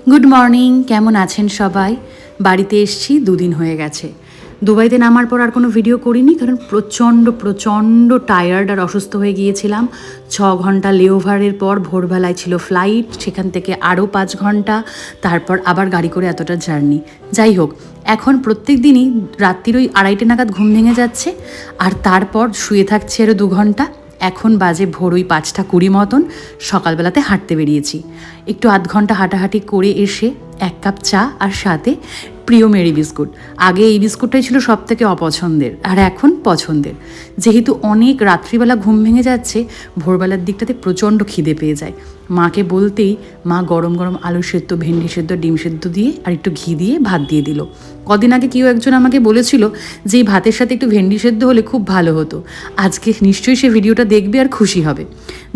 Good morning, কেমন আছেন সবাই? বাড়িতে এসছি, দুদিন হয়ে গেছে। দুবাইতে নামার পর আর কোনো ভিডিও করিনি, কারণ প্রচণ্ড টায়ার্ড আর অসুস্থ হয়ে গিয়েছিলাম। 6 ঘন্টা লেওভারের পর ভোরবেলায় ছিল ফ্লাইট, সেখান থেকে আরও 5 ঘন্টা, তারপর আবার গাড়ি করে এতটা জার্নি। যাই হোক, এখন প্রত্যেক দিনই রাত্রির ওই 2:30 নাগাদ ঘুম ভেঙে যাচ্ছে, আর তারপর শুয়ে থাকছি আরও 2 ঘন্টা। এখন বাজে ভোর ওই 5:20 মতন। সকালবেলাতে হাঁটতে বেরিয়েছি। একটু আধ ঘন্টা হাঁটাহাঁটি করে এসে 1 কাপ চা আর সাথে প্রিয় মেরি বিস্কুট। আগে এই বিস্কুটটাই ছিল সব থেকে অপছন্দের, আর এখন পছন্দের। যেহেতু অনেক রাত্রিবেলা ঘুম ভেঙে যাচ্ছে, ভোরবেলার দিকটাতে প্রচণ্ড খিদে পেয়ে যায়। মাকে বলতেই মা গরম গরম আলু সেদ্ধ, ভেন্ডি সেদ্ধ, ডিম সেদ্ধ দিয়ে আর একটু ঘি দিয়ে ভাত দিয়ে দিল। কদিন আগে কেউ একজন আমাকে বলেছিল যে এই ভাতের সাথে একটু ভেন্ডি সেদ্ধ হলে খুব ভালো হতো। আজকে নিশ্চয়ই সে ভিডিওটা দেখবে আর খুশি হবে।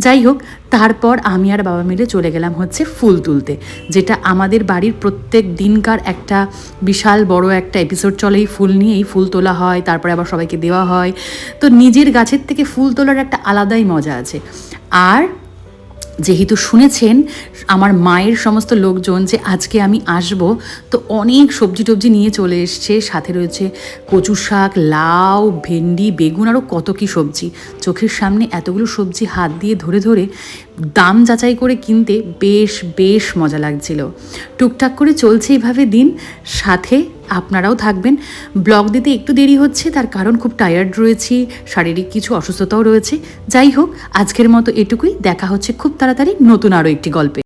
যাই হোক, তারপর আমি আর বাবা মিলে চলে গেলাম হচ্ছে ফুল তুলতে, যেটা আমাদের বাড়ির প্রত্যেক দিনকার একটা বিশাল বড় একটা এপিসোড চলে। এই ফুল নিয়েই ফুল তোলা হয়, তারপরে আবার সবাইকে দেওয়া হয়। তো নিজের গাছের থেকে ফুল তোলার একটা আলাদাই মজা আছে। আর যেহেতু শুনেছেন আমার মায়ের সমস্ত লোকজন যে আজকে আমি আসব, তো অনেক সবজি টবজি নিয়ে চলে এসছে। সাথে রয়েছে কচু শাক, লাউ, ভেন্ডি, বেগুন, আরও কত কী সবজি। চোখের সামনে এতগুলো সবজি হাত দিয়ে ধরে ধরে দাম যাচাই করে কিনতে বেশ মজা লাগছিল। টুকটাক করে চলছে এইভাবে দিন। সাথে আপনারাও থাকবেন। ব্লগ দিতে একটু দেরি হচ্ছে, তার কারণ খুব টায়ার্ড রয়েছি, শারীরিক কিছু অসুস্থতাও রয়েছে। যাই হোক, আজকের মতো এটুকুই। দেখা হচ্ছে খুব তাড়াতাড়ি নতুন আরও একটি গল্পে।